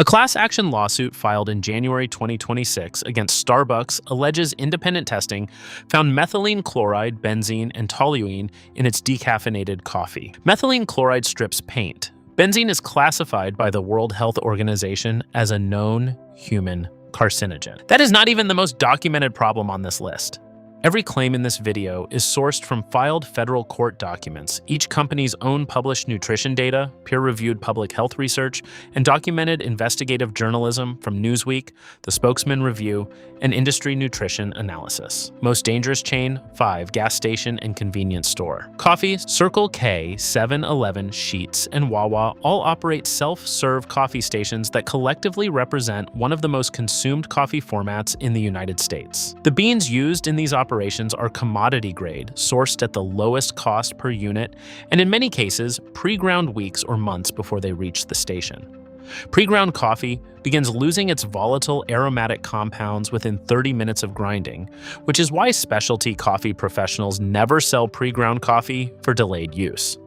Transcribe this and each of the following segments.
A class action lawsuit filed in January 2026 against Starbucks alleges independent testing found methylene chloride, benzene, and toluene in its decaffeinated coffee. Methylene chloride strips paint. Benzene is classified by the World Health Organization as a known human carcinogen. That is not even the most documented problem on this list. Every claim in this video is sourced from filed federal court documents, each company's own published nutrition data, peer-reviewed public health research, and documented investigative journalism from Newsweek, The Spokesman Review, and Industry Nutrition Analysis. Most dangerous chain, 5, gas station and convenience store. Coffee, Circle K, 7-Eleven, Sheetz, and Wawa all operate self-serve coffee stations that collectively represent one of the most consumed coffee formats in the United States. The beans used in these operations are commodity grade, sourced at the lowest cost per unit, and in many cases, pre-ground weeks or months before they reach the station. Pre-ground coffee begins losing its volatile aromatic compounds within 30 minutes of grinding, which is why specialty coffee professionals never sell pre-ground coffee for delayed use.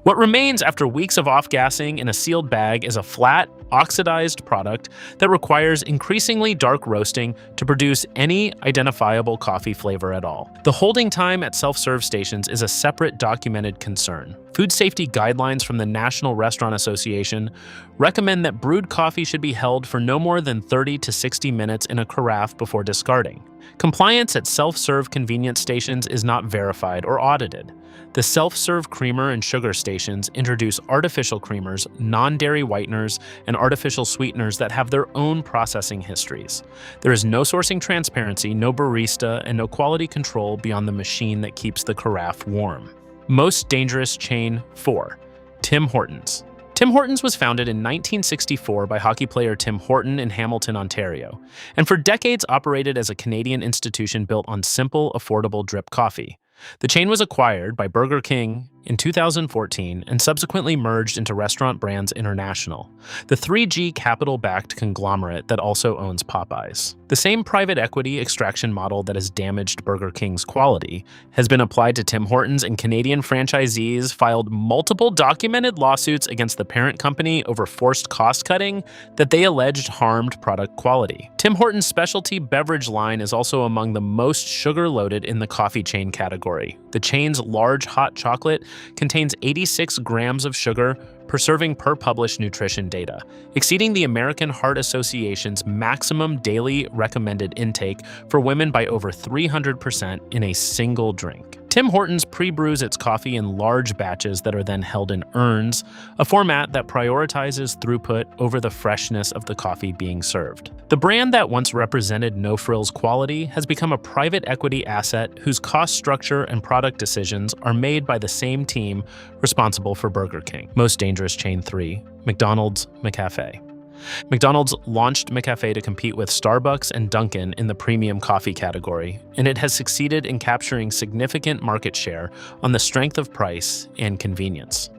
What remains after weeks of off-gassing in a sealed bag is a flat, oxidized product that requires increasingly dark roasting to produce any identifiable coffee flavor at all. The holding time at self-serve stations is a separate documented concern. Food safety guidelines from the National Restaurant Association recommend that brewed coffee should be held for no more than 30 to 60 minutes in a carafe before discarding. Compliance at self-serve convenience stations is not verified or audited. The self-serve creamer and sugar stations introduce artificial creamers, non-dairy whiteners, and artificial sweeteners that have their own processing histories. There is no sourcing transparency, no barista, and no quality control beyond the machine that keeps the carafe warm. Most dangerous chain, 4, Tim Hortons. Tim Hortons was founded in 1964 by hockey player Tim Horton in Hamilton, Ontario, and for decades operated as a Canadian institution built on simple, affordable drip coffee. The chain was acquired by Burger King in 2014 and subsequently merged into Restaurant Brands International, the 3G capital-backed conglomerate that also owns Popeyes. The same private equity extraction model that has damaged Burger King's quality has been applied to Tim Hortons, and Canadian franchisees filed multiple documented lawsuits against the parent company over forced cost-cutting that they alleged harmed product quality. Tim Hortons' specialty beverage line is also among the most sugar-loaded in the coffee chain category. The chain's large hot chocolate contains 86 grams of sugar per serving per published nutrition data, exceeding the American Heart Association's maximum daily recommended intake for women by over 300% in a single drink. Tim Hortons pre-brews its coffee in large batches that are then held in urns, a format that prioritizes throughput over the freshness of the coffee being served. The brand that once represented no-frills quality has become a private equity asset whose cost structure and product decisions are made by the same team responsible for Burger King. Most dangerous chain, 3, McDonald's McCafé. McDonald's launched McCafé to compete with Starbucks and Dunkin in the premium coffee category, and it has succeeded in capturing significant market share on the strength of price and convenience.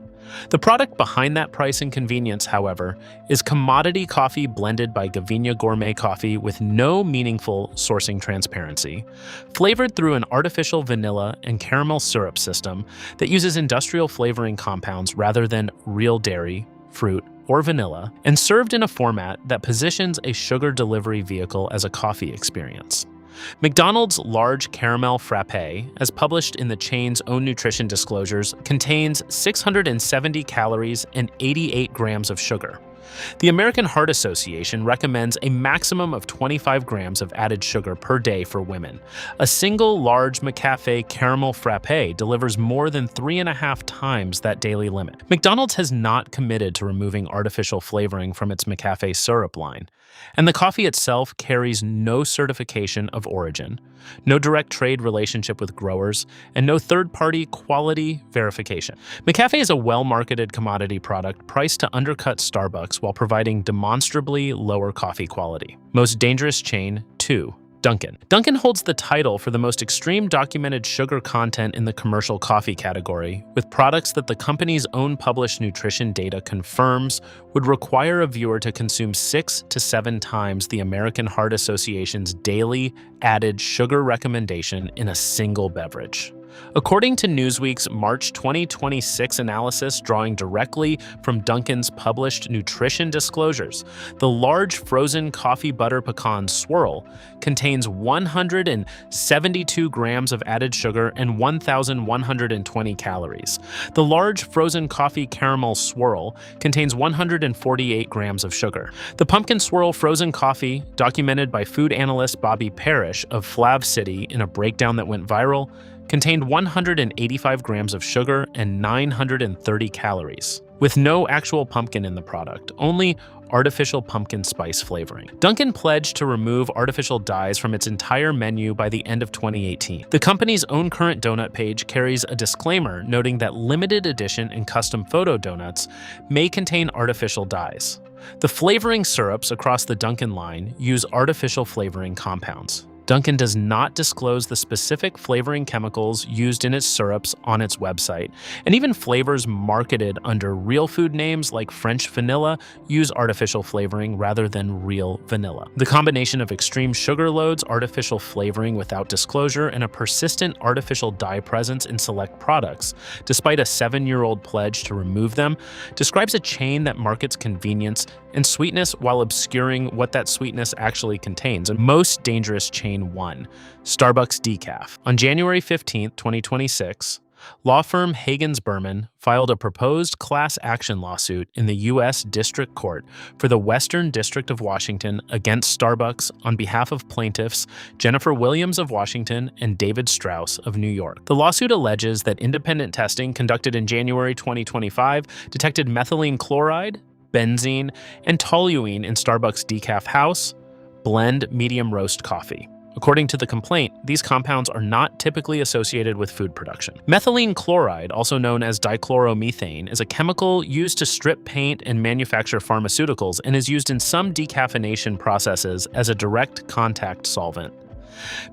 The product behind that price and convenience, however, is commodity coffee blended by Gavinia Gourmet Coffee with no meaningful sourcing transparency, flavored through an artificial vanilla and caramel syrup system that uses industrial flavoring compounds rather than real dairy, fruit, or vanilla, and served in a format that positions a sugar delivery vehicle as a coffee experience. McDonald's large caramel frappe, as published in the chain's own nutrition disclosures, contains 670 calories and 88 grams of sugar. The American Heart Association recommends a maximum of 25 grams of added sugar per day for women. A single large McCafé caramel frappe delivers more than 3.5 times that daily limit. McDonald's has not committed to removing artificial flavoring from its McCafé syrup line, and the coffee itself carries no certification of origin, no direct trade relationship with growers, and no third-party quality verification. McCafé is a well-marketed commodity product priced to undercut Starbucks while providing demonstrably lower coffee quality. Most dangerous chain, 2, Dunkin. Dunkin holds the title for the most extreme documented sugar content in the commercial coffee category, with products that the company's own published nutrition data confirms would require a viewer to consume 6 to 7 times the American Heart Association's daily added sugar recommendation in a single beverage. According to Newsweek's March 2026 analysis drawing directly from Dunkin's published nutrition disclosures, the large frozen coffee butter pecan swirl contains 172 grams of added sugar and 1,120 calories. The large frozen coffee caramel swirl contains 148 grams of sugar. The pumpkin swirl frozen coffee, documented by food analyst Bobby Parrish of Flav City in a breakdown that went viral, contained 185 grams of sugar and 930 calories, with no actual pumpkin in the product, only artificial pumpkin spice flavoring. Dunkin pledged to remove artificial dyes from its entire menu by the end of 2018. The company's own current donut page carries a disclaimer noting that limited edition and custom photo donuts may contain artificial dyes. The flavoring syrups across the Dunkin line use artificial flavoring compounds. Dunkin does not disclose the specific flavoring chemicals used in its syrups on its website, and even flavors marketed under real food names like French vanilla use artificial flavoring rather than real vanilla. The combination of extreme sugar loads, artificial flavoring without disclosure, and a persistent artificial dye presence in select products, despite a 7-year-old pledge to remove them, describes a chain that markets convenience and sweetness while obscuring what that sweetness actually contains. And most dangerous chain one, Starbucks Decaf. On January 15, 2026, law firm Hagens Berman filed a proposed class action lawsuit in the U.S. District Court for the Western District of Washington against Starbucks on behalf of plaintiffs Jennifer Williams of Washington and David Strauss of New York. The lawsuit alleges that independent testing conducted in January 2025 detected methylene chloride, benzene, and toluene in Starbucks Decaf House blend medium roast coffee. According to the complaint, these compounds are not typically associated with food production. Methylene chloride, also known as dichloromethane, is a chemical used to strip paint and manufacture pharmaceuticals and is used in some decaffeination processes as a direct contact solvent.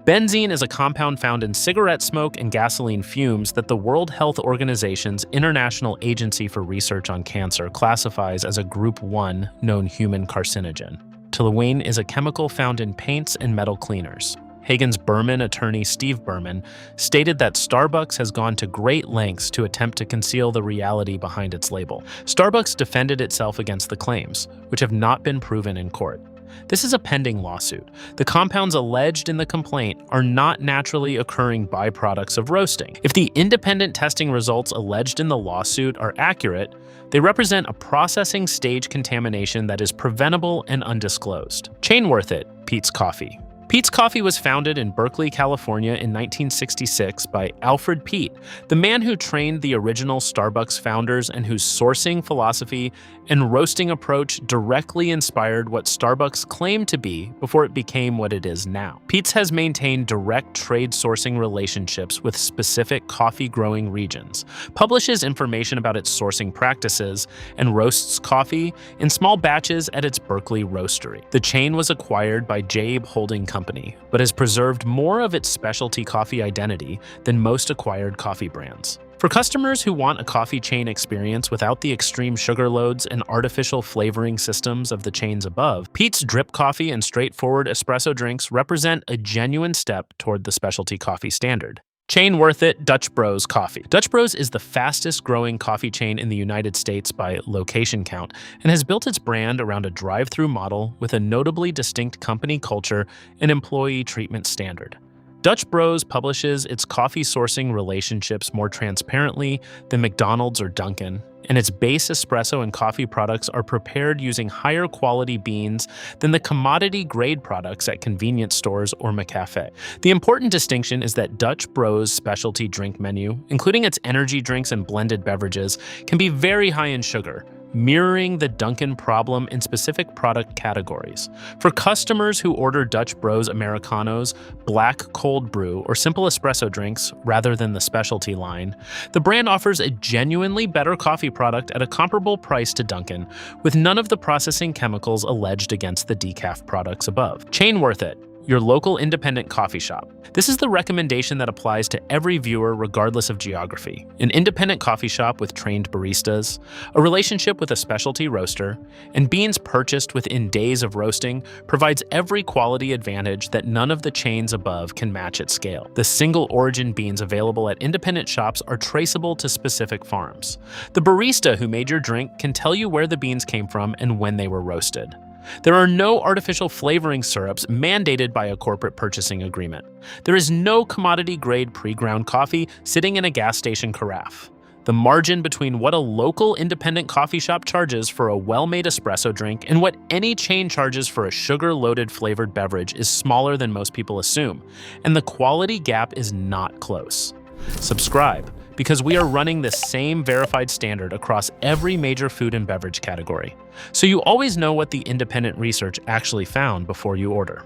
Benzene is a compound found in cigarette smoke and gasoline fumes that the World Health Organization's International Agency for Research on Cancer classifies as a Group 1 known human carcinogen. Toluene is a chemical found in paints and metal cleaners. Hagens Berman attorney Steve Berman stated that Starbucks has gone to great lengths to attempt to conceal the reality behind its label. Starbucks defended itself against the claims, which have not been proven in court. This is a pending lawsuit. The compounds alleged in the complaint are not naturally occurring byproducts of roasting. If the independent testing results alleged in the lawsuit are accurate, they represent a processing stage contamination that is preventable and undisclosed. Chain worth it, Peet's Coffee. Peet's Coffee was founded in Berkeley, California in 1966 by Alfred Peet, the man who trained the original Starbucks founders and whose sourcing philosophy and roasting approach directly inspired what Starbucks claimed to be before it became what it is now. Peet's has maintained direct trade sourcing relationships with specific coffee growing regions, publishes information about its sourcing practices, and roasts coffee in small batches at its Berkeley roastery. The chain was acquired by Jabe Holding Company, but has preserved more of its specialty coffee identity than most acquired coffee brands. For customers who want a coffee chain experience without the extreme sugar loads and artificial flavoring systems of the chains above, Peet's drip coffee and straightforward espresso drinks represent a genuine step toward the specialty coffee standard. Chain worth it, Dutch Bros Coffee. Dutch Bros is the fastest growing coffee chain in the United States by location count and has built its brand around a drive-through model with a notably distinct company culture and employee treatment standard. Dutch Bros publishes its coffee sourcing relationships more transparently than McDonald's or Dunkin, and its base espresso and coffee products are prepared using higher quality beans than the commodity grade products at convenience stores or McCafé. The important distinction is that Dutch Bros' specialty drink menu, including its energy drinks and blended beverages, can be very high in sugar, mirroring the Dunkin problem in specific product categories. For customers who order Dutch Bros Americanos, black cold brew, or simple espresso drinks rather than the specialty line, the brand offers a genuinely better coffee product at a comparable price to Dunkin, with none of the processing chemicals alleged against the decaf products above. Chain worth it, your local independent coffee shop. This is the recommendation that applies to every viewer regardless of geography. An independent coffee shop with trained baristas, a relationship with a specialty roaster, and beans purchased within days of roasting provides every quality advantage that none of the chains above can match at scale. The single origin beans available at independent shops are traceable to specific farms. The barista who made your drink can tell you where the beans came from and when they were roasted. There are no artificial flavoring syrups mandated by a corporate purchasing agreement. There is no commodity-grade pre-ground coffee sitting in a gas station carafe. The margin between what a local independent coffee shop charges for a well-made espresso drink and what any chain charges for a sugar-loaded flavored beverage is smaller than most people assume, and the quality gap is not close. Subscribe, because we are running the same verified standard across every major food and beverage category, so you always know what the independent research actually found before you order.